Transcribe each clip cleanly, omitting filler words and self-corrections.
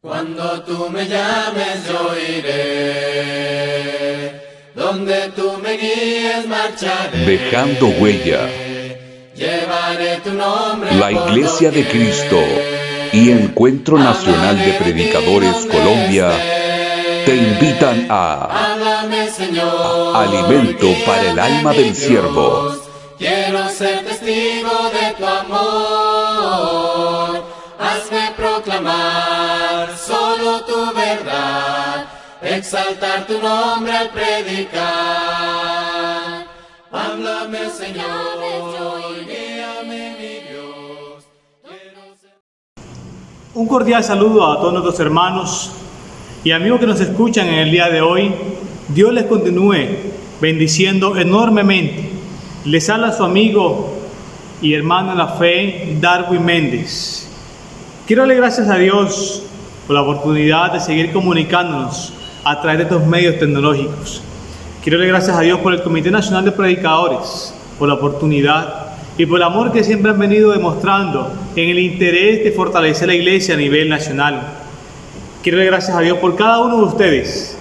Cuando tú me llames yo iré, donde tú me guíes marcharé. Dejando huella. Llevaré tu nombre. La Iglesia de Cristo y Encuentro Nacional de Predicadores Colombia te invitan a Háblame, Señor. Alimento para el alma del siervo. Quiero ser testigo de tu amor. Hazme proclamar solo tu verdad, exaltar tu nombre al predicar. Háblame, Señor, guíame, mi Dios. Un cordial saludo a todos nuestros hermanos y amigos que nos escuchan en el día de hoy. Dios les continúe bendiciendo enormemente. Les habla su amigo y hermano en la fe, Darwin Méndez. Quiero darle gracias a Dios por la oportunidad de seguir comunicándonos a través de estos medios tecnológicos. Quiero darle gracias a Dios por el Comité Nacional de Predicadores, por la oportunidad y por el amor que siempre han venido demostrando en el interés de fortalecer la iglesia a nivel nacional. Quiero darle gracias a Dios por cada uno de ustedes,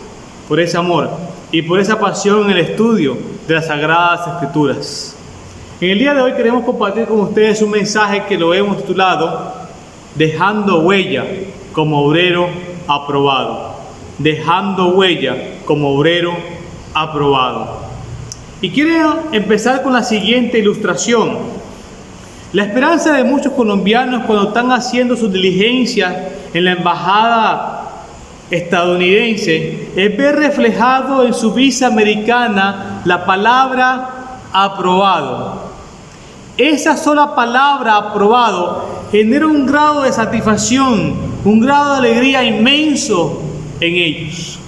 por ese amor y por esa pasión en el estudio de las Sagradas Escrituras. En el día de hoy queremos compartir con ustedes un mensaje que lo hemos titulado Dejando huella como obrero aprobado. Dejando huella como obrero aprobado. Y quiero empezar con la siguiente ilustración. La esperanza de muchos colombianos cuando están haciendo sus diligencias en la embajada estadounidense es ver reflejado en su visa americana la palabra aprobado. Esa sola palabra aprobado genera un grado de satisfacción, un grado de alegría inmenso en ellos,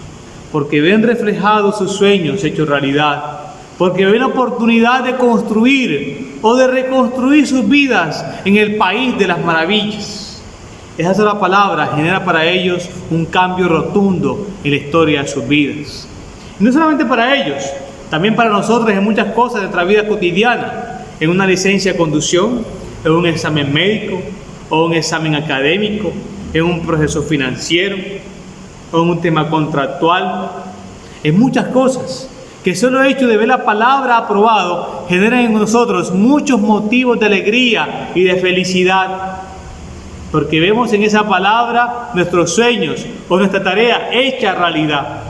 porque ven reflejados sus sueños hechos realidad, porque ven la oportunidad de construir o de reconstruir sus vidas en el país de las maravillas. Esa sola palabra genera para ellos un cambio rotundo en la historia de sus vidas. Y no solamente para ellos, también para nosotros en muchas cosas de nuestra vida cotidiana, en una licencia de conducción, en un examen médico, o un examen académico, en un proceso financiero, o en un tema contractual, en muchas cosas, que solo el hecho de ver la palabra aprobado genera en nosotros muchos motivos de alegría y de felicidad, porque vemos en esa palabra nuestros sueños o nuestra tarea hecha realidad.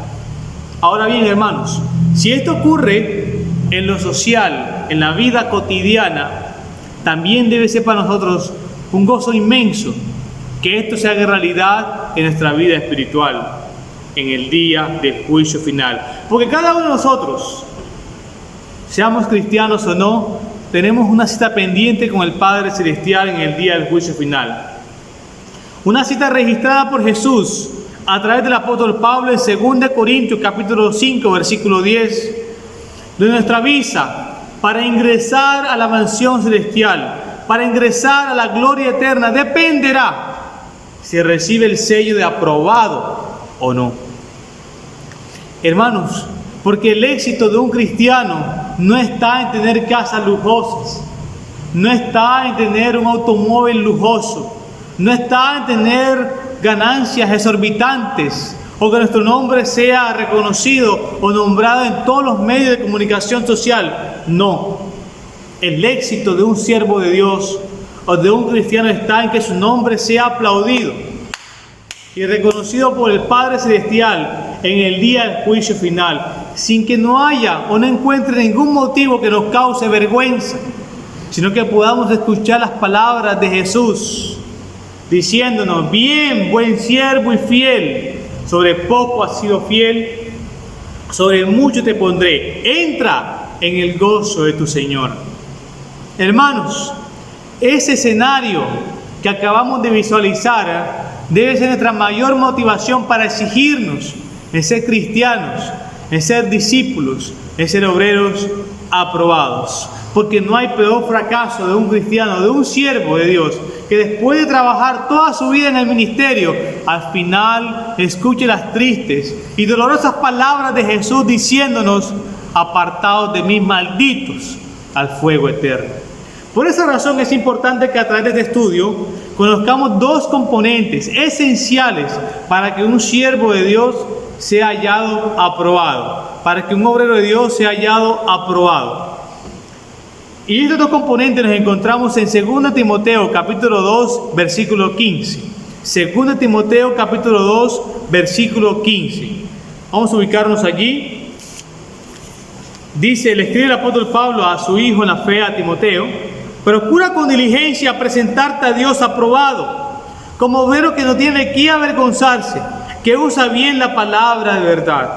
Ahora bien, hermanos, si esto ocurre en lo social, en la vida cotidiana, también debe ser para nosotros un gozo inmenso que esto se haga realidad en nuestra vida espiritual, en el día del juicio final. Porque cada uno de nosotros, seamos cristianos o no, tenemos una cita pendiente con el Padre Celestial en el día del juicio final. Una cita registrada por Jesús a través del apóstol Pablo en 2 Corintios capítulo 5, versículo 10, de nuestra visa para ingresar a la mansión celestial, para ingresar a la gloria eterna, dependerá si recibe el sello de aprobado o no. Hermanos, porque el éxito de un cristiano no está en tener casas lujosas, no está en tener un automóvil lujoso, no está en tener ganancias exorbitantes, o que nuestro nombre sea reconocido o nombrado en todos los medios de comunicación social. No. El éxito de un siervo de Dios o de un cristiano está en que su nombre sea aplaudido y reconocido por el Padre Celestial en el día del juicio final, sin que no haya o no encuentre ningún motivo que nos cause vergüenza, sino que podamos escuchar las palabras de Jesús diciéndonos: bien, buen siervo y fiel, sobre poco has sido fiel, sobre mucho te pondré, entra en el gozo de tu Señor. Hermanos, ese escenario que acabamos de visualizar debe ser nuestra mayor motivación para exigirnos en ser cristianos, en ser discípulos, en ser obreros aprobados. Porque no hay peor fracaso de un cristiano, de un siervo de Dios, que después de trabajar toda su vida en el ministerio, al final escuche las tristes y dolorosas palabras de Jesús diciéndonos: apartados de mí, malditos, al fuego eterno. Por esa razón es importante que a través de este estudio conozcamos dos componentes esenciales para que un siervo de Dios sea hallado aprobado, para que un obrero de Dios sea hallado aprobado. Y estos dos componentes los encontramos en 2 Timoteo capítulo 2, versículo 15. 2 Timoteo capítulo 2, versículo 15. Vamos a ubicarnos allí. Dice, le escribe el apóstol Pablo a su hijo en la fe, a Timoteo: procura con diligencia presentarte a Dios aprobado, como obrero que no tiene que avergonzarse, que usa bien la palabra de verdad.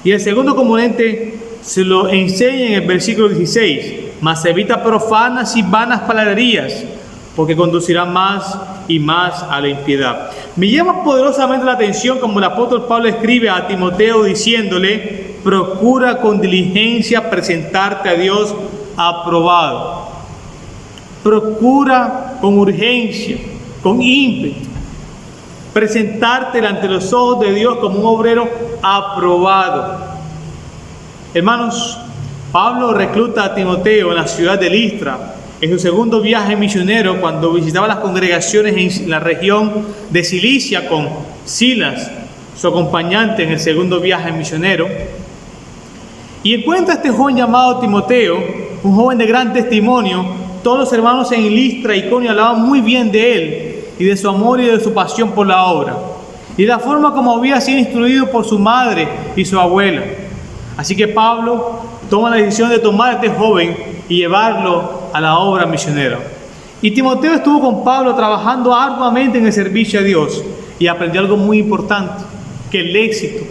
Y el segundo componente se lo enseña en el versículo 16: mas evita profanas y vanas palabrerías, porque conducirán más y más a la impiedad. Me llama poderosamente la atención como el apóstol Pablo escribe a Timoteo diciéndole: procura con diligencia presentarte a Dios aprobado. Procura con urgencia, con ímpetu, presentarte ante los ojos de Dios como un obrero aprobado. Hermanos, Pablo recluta a Timoteo en la ciudad de Listra en su segundo viaje misionero, cuando visitaba las congregaciones en la región de Cilicia con Silas, su acompañante en el segundo viaje misionero. Y encuentra a este joven llamado Timoteo, un joven de gran testimonio. Todos los hermanos en Listra y Iconio hablaban muy bien de él y de su amor y de su pasión por la obra, y la forma como había sido instruido por su madre y su abuela. Así que Pablo toma la decisión de tomar a este joven y llevarlo a la obra misionera. Y Timoteo estuvo con Pablo trabajando arduamente en el servicio a Dios, y aprendió algo muy importante: que el éxito,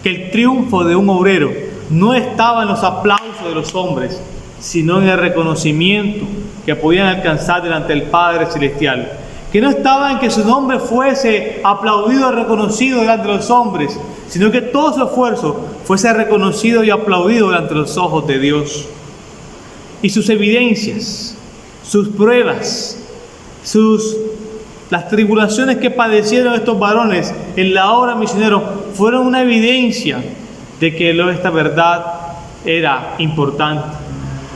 que el triunfo de un obrero no estaba en los aplausos de los hombres, sino en el reconocimiento que podían alcanzar delante del Padre Celestial. Que no estaba en que su nombre fuese aplaudido y reconocido delante de los hombres, sino que todo su esfuerzo fuese reconocido y aplaudido delante de los ojos de Dios. Y sus evidencias, sus pruebas, las tribulaciones que padecieron estos varones en la obra misionera fueron una evidencia de que esta verdad era importante.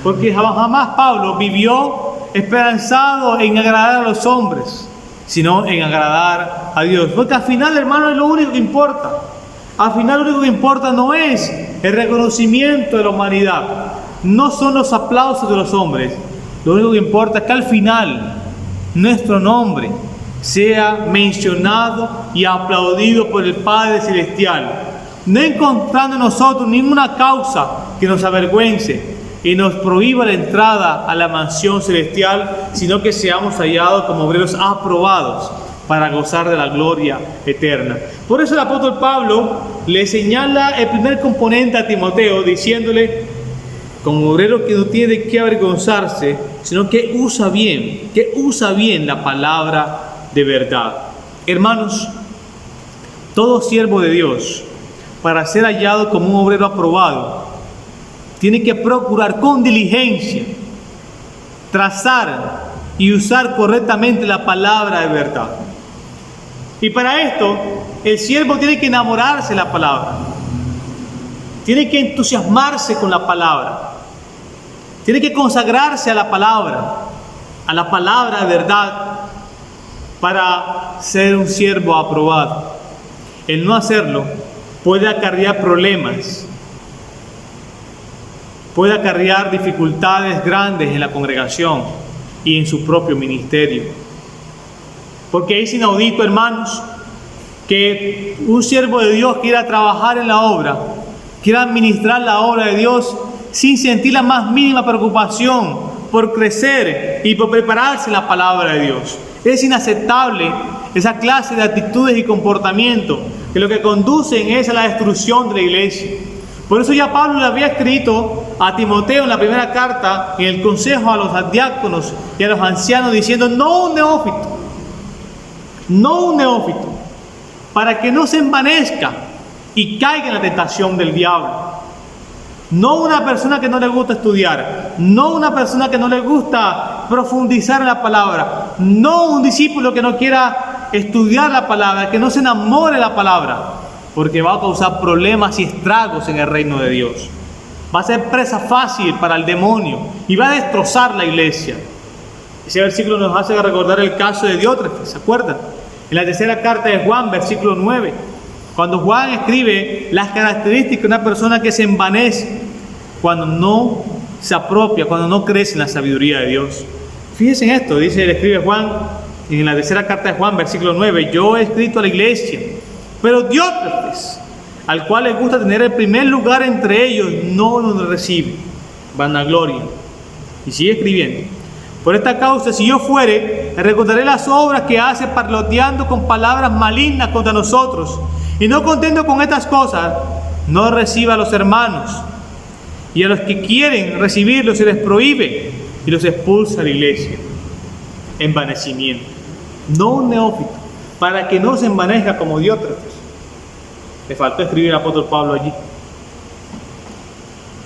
Porque jamás Pablo vivió esperanzado en agradar a los hombres, sino en agradar a Dios. Porque al final, hermano, es lo único que importa. Al final lo único que importa no es el reconocimiento de la humanidad, no son los aplausos de los hombres. Lo único que importa es que al final nuestro nombre sea mencionado y aplaudido por el Padre Celestial, no encontrando en nosotros ninguna causa que nos avergüence y nos prohíba la entrada a la mansión celestial, sino que seamos hallados como obreros aprobados para gozar de la gloria eterna. Por eso el apóstol Pablo le señala el primer componente a Timoteo, diciéndole: como obrero que no tiene que avergonzarse, sino que usa bien la palabra de verdad. Hermanos, todo siervo de Dios, para ser hallado como un obrero aprobado, tiene que procurar con diligencia trazar y usar correctamente la palabra de verdad. Y para esto, el siervo tiene que enamorarse de la palabra, tiene que entusiasmarse con la palabra, tiene que consagrarse a la palabra de verdad, para ser un siervo aprobado. El no hacerlo puede acarrear problemas, puede acarrear dificultades grandes en la congregación y en su propio ministerio. Porque es inaudito, hermanos, que un siervo de Dios quiera trabajar en la obra, quiera administrar la obra de Dios sin sentir la más mínima preocupación por crecer y por prepararse en la palabra de Dios. Es inaceptable esa clase de actitudes y comportamientos que lo que conducen es a la destrucción de la iglesia. Por eso ya Pablo le había escrito a Timoteo en la primera carta, en el consejo a los diáconos y a los ancianos, diciendo: no un neófito, para que no se envanezca y caiga en la tentación del diablo. No una persona que no le gusta estudiar, no una persona que no le gusta profundizar en la palabra, no un discípulo que no quiera estudiar la palabra, que no se enamore de la palabra, porque va a causar problemas y estragos en el reino de Dios. Va a ser presa fácil para el demonio y va a destrozar la iglesia. Ese versículo nos hace recordar el caso de Diótrefes, ¿se acuerdan? En la tercera carta de Juan, versículo 9, cuando Juan escribe las características de una persona que se envanece cuando no se apropia, cuando no crece en la sabiduría de Dios. Fíjense en esto, le escribe Juan en la tercera carta de Juan, versículo 9, yo he escrito a la iglesia, pero Diótrefes, al cual le gusta tener el primer lugar entre ellos, no nos recibe. Vanagloria. Y sigue escribiendo. Por esta causa, si yo fuere, le recordaré las obras que hace parloteando con palabras malignas contra nosotros. Y no contento con estas cosas, no reciba a los hermanos. Y a los que quieren recibirlos se les prohíbe y los expulsa a la iglesia. Envanecimiento. No un neófito, para que no se envanezca como Diótrefes. Le faltó escribir al apóstol Pablo allí.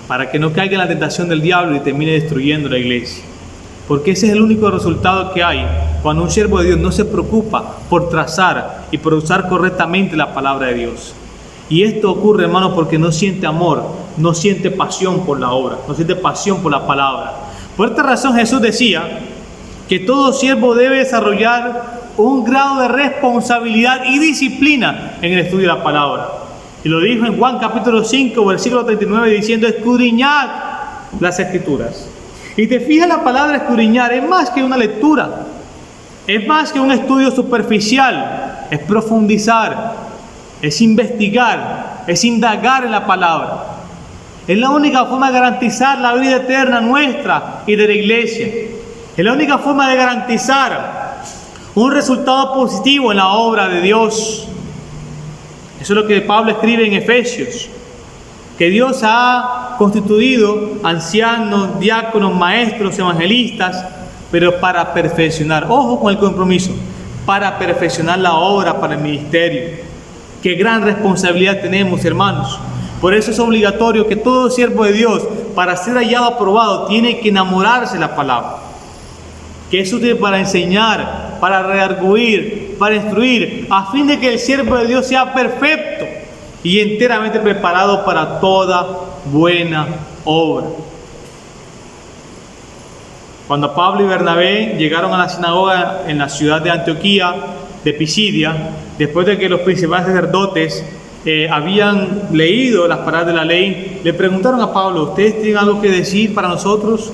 Para que no caiga en la tentación del diablo y termine destruyendo la iglesia. Porque ese es el único resultado que hay cuando un siervo de Dios no se preocupa por trazar y por usar correctamente la palabra de Dios. Y esto ocurre, hermanos, porque no siente amor, no siente pasión por la obra, no siente pasión por la palabra. Por esta razón Jesús decía que todo siervo debe desarrollar un grado de responsabilidad y disciplina en el estudio de la palabra. Y lo dijo en Juan capítulo 5, versículo 39, diciendo, escudriñad las escrituras. Y te fijas, la palabra escudriñar es más que una lectura, es más que un estudio superficial, es profundizar, es investigar, es indagar en la palabra. Es la única forma de garantizar la vida eterna nuestra y de la iglesia. Es la única forma de garantizar un resultado positivo en la obra de Dios. Eso es lo que Pablo escribe en Efesios, que Dios ha constituido ancianos, diáconos, maestros, evangelistas, pero para perfeccionar, ojo con el compromiso, para perfeccionar la obra, para el ministerio. Qué gran responsabilidad tenemos, hermanos. Por eso es obligatorio que todo siervo de Dios, para ser hallado aprobado, tiene que enamorarse de la palabra, que es útil para enseñar, para redarguir, para instruir, a fin de que el siervo de Dios sea perfecto y enteramente preparado para toda buena obra. Cuando Pablo y Bernabé llegaron a la sinagoga en la ciudad de Antioquía, de Pisidia, después de que los principales sacerdotes habían leído las palabras de la ley, le preguntaron a Pablo, ¿ustedes tienen algo que decir para nosotros?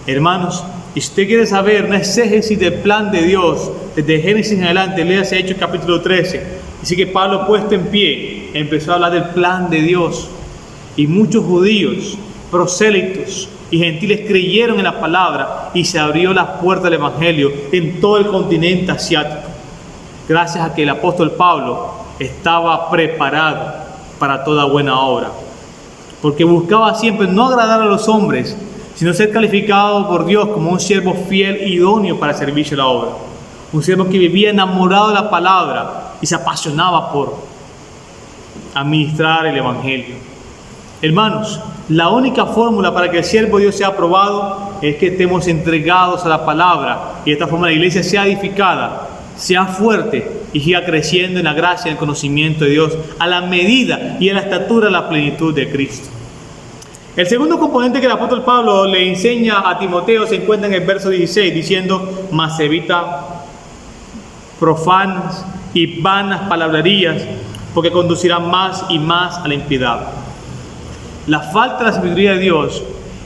Hermanos, y si usted quiere saber una exégesis del plan de Dios, desde Génesis en adelante, léase Hechos capítulo 13. Así que Pablo, puesto en pie, empezó a hablar del plan de Dios. Y muchos judíos, prosélitos y gentiles creyeron en la palabra y se abrió la puerta del evangelio en todo el continente asiático. Gracias a que el apóstol Pablo estaba preparado para toda buena obra. Porque buscaba siempre no agradar a los hombres, sino ser calificado por Dios como un siervo fiel e idóneo para el servicio de la obra. Un siervo que vivía enamorado de la palabra y se apasionaba por administrar el evangelio. Hermanos, la única fórmula para que el siervo de Dios sea aprobado es que estemos entregados a la palabra y de esta forma la iglesia sea edificada, sea fuerte y siga creciendo en la gracia y el conocimiento de Dios a la medida y a la estatura de la plenitud de Cristo. El segundo componente que el apóstol Pablo le enseña a Timoteo se encuentra en el verso 16, diciendo, mas evita profanas y vanas palabrerías, porque conducirán más y más a la impiedad. La falta de la sabiduría de Dios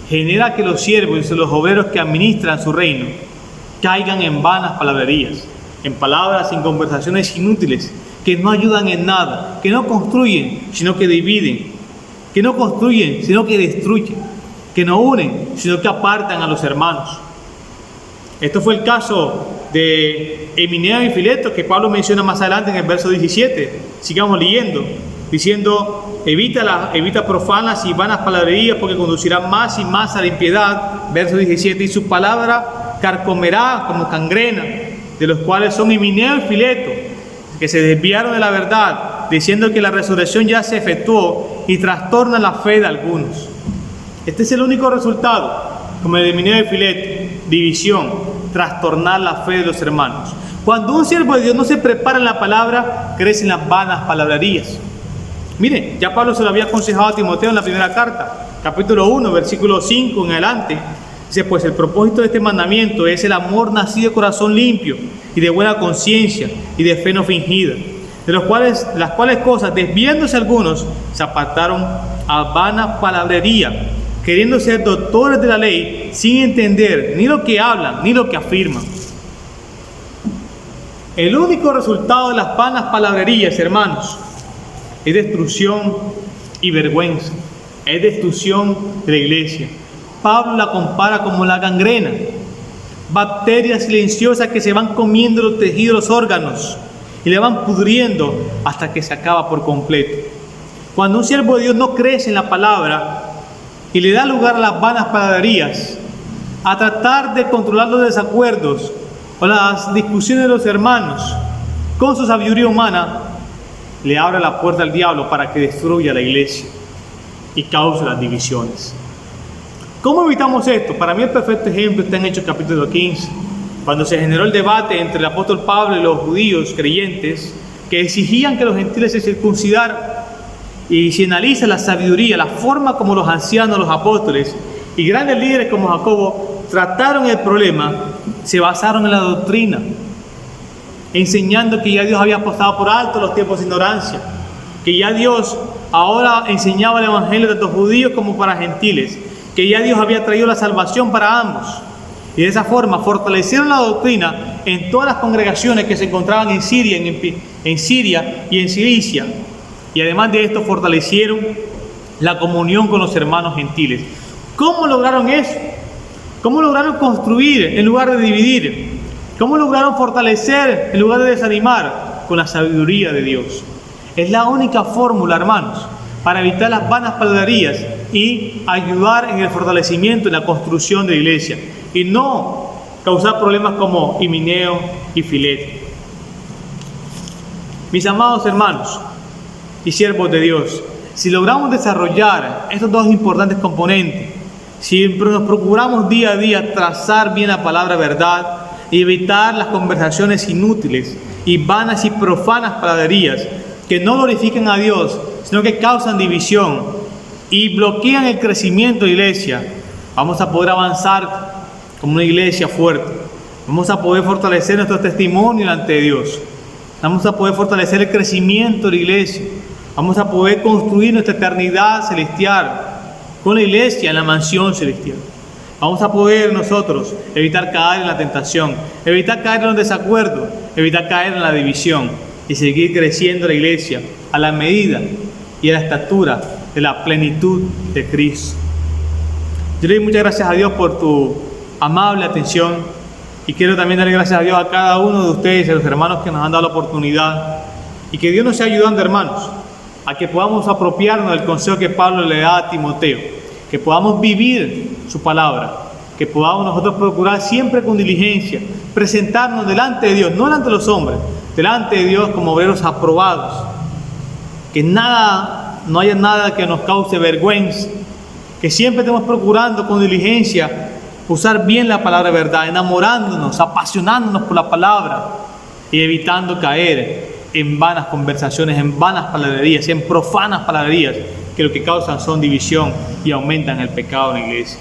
genera que los siervos y los obreros que administran su reino caigan en vanas palabrerías, en palabras, en conversaciones inútiles, que no ayudan en nada, que no construyen, sino que dividen, que no construyen, sino que destruyen, que no unen, sino que apartan a los hermanos. Esto fue el caso de Himeneo y Fileto, que Pablo menciona más adelante en el verso 17. Sigamos leyendo, diciendo, evita profanas y vanas palabrerías, porque conducirán más y más a la impiedad. Verso 17, y su palabra carcomerá como gangrena, de los cuales son Himeneo y Fileto, que se desviaron de la verdad, diciendo que la resurrección ya se efectuó, y trastornan la fe de algunos. Este es el único resultado, como el de Himeneo y Fileto: división, trastornar la fe de los hermanos. Cuando un siervo de Dios no se prepara en la palabra, crecen las vanas palabrerías. Miren, ya Pablo se lo había aconsejado a Timoteo en la primera carta, capítulo 1, versículo 5 en adelante. Dice, pues el propósito de este mandamiento es el amor nacido de corazón limpio y de buena conciencia y de fe no fingida, de las cuales cosas, desviándose algunos, se apartaron a vana palabrería, queriendo ser doctores de la ley, sin entender ni lo que hablan ni lo que afirman. El único resultado de las vanas palabrerías, hermanos, es destrucción y vergüenza, es destrucción de la iglesia. Pablo la compara como la gangrena, bacterias silenciosas que se van comiendo los tejidos, los órganos, y le van pudriendo hasta que se acaba por completo. Cuando un siervo de Dios no crece en la palabra y le da lugar a las vanas palabrerías, a tratar de controlar los desacuerdos o las discusiones de los hermanos con su sabiduría humana, le abre la puerta al diablo para que destruya la iglesia y cause las divisiones. ¿Cómo evitamos esto? Para mí el perfecto ejemplo está en Hechos capítulo 15, cuando se generó el debate entre el apóstol Pablo y los judíos creyentes que exigían que los gentiles se circuncidaran. Y se analiza la sabiduría, la forma como los ancianos, los apóstoles y grandes líderes como Jacobo trataron el problema, se basaron en la doctrina, enseñando que ya Dios había pasado por alto los tiempos de ignorancia, que ya Dios ahora enseñaba el evangelio tanto judíos como para gentiles, que ya Dios había traído la salvación para ambos. Y de esa forma fortalecieron la doctrina en todas las congregaciones que se encontraban en Siria y en Cilicia. Y además de esto fortalecieron la comunión con los hermanos gentiles. ¿Cómo lograron eso? ¿Cómo lograron construir en lugar de dividir? ¿Cómo lograron fortalecer en lugar de desanimar? Con la sabiduría de Dios. Es la única fórmula, hermanos, para evitar las vanas palabrerías y ayudar en el fortalecimiento y la construcción de la iglesia, y no causar problemas como Himeneo y Fileto. Mis amados hermanos y siervos de Dios, si logramos desarrollar estos dos importantes componentes, si nos procuramos día a día trazar bien la palabra verdad y evitar las conversaciones inútiles y vanas y profanas palabrerías que no glorifican a Dios, sino que causan división y bloquean el crecimiento de la iglesia, vamos a poder avanzar como una iglesia fuerte. Vamos a poder fortalecer nuestro testimonio delante de Dios. Vamos a poder fortalecer el crecimiento de la iglesia. Vamos a poder construir nuestra eternidad celestial con la iglesia en la mansión celestial. Vamos a poder nosotros evitar caer en la tentación, evitar caer en los desacuerdos, evitar caer en la división y seguir creciendo la iglesia a la medida y a la estatura de la plenitud de Cristo. Yo le doy muchas gracias a Dios por tu amable atención y quiero también darle gracias a Dios a cada uno de ustedes, a los hermanos que nos han dado la oportunidad, y que Dios nos esté ayudando, hermanos, a que podamos apropiarnos del consejo que Pablo le da a Timoteo, que podamos vivir su palabra, que podamos nosotros procurar siempre con diligencia presentarnos delante de Dios, no delante de los hombres, delante de Dios como obreros aprobados, que no haya nada que nos cause vergüenza, que siempre estemos procurando con diligencia usar bien la palabra de verdad, enamorándonos, apasionándonos por la palabra y evitando caer en vanas conversaciones, en vanas palabrerías, en profanas palabrerías que lo que causan son división y aumentan el pecado en la iglesia.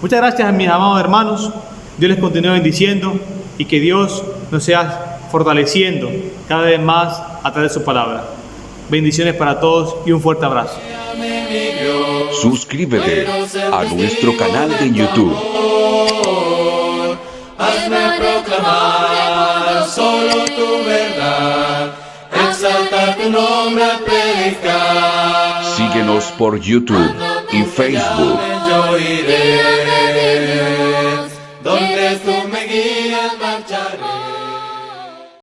Muchas gracias a mis amados hermanos. Dios les continúe bendiciendo y que Dios nos sea fortaleciendo cada vez más a través de su palabra. Bendiciones para todos y un fuerte abrazo. Suscríbete a nuestro canal de YouTube. Hazme proclamar solo tu verdad, exaltar tu nombre al predicar. Síguenos por YouTube y Facebook. Yo iré, donde tú me guías marcharé.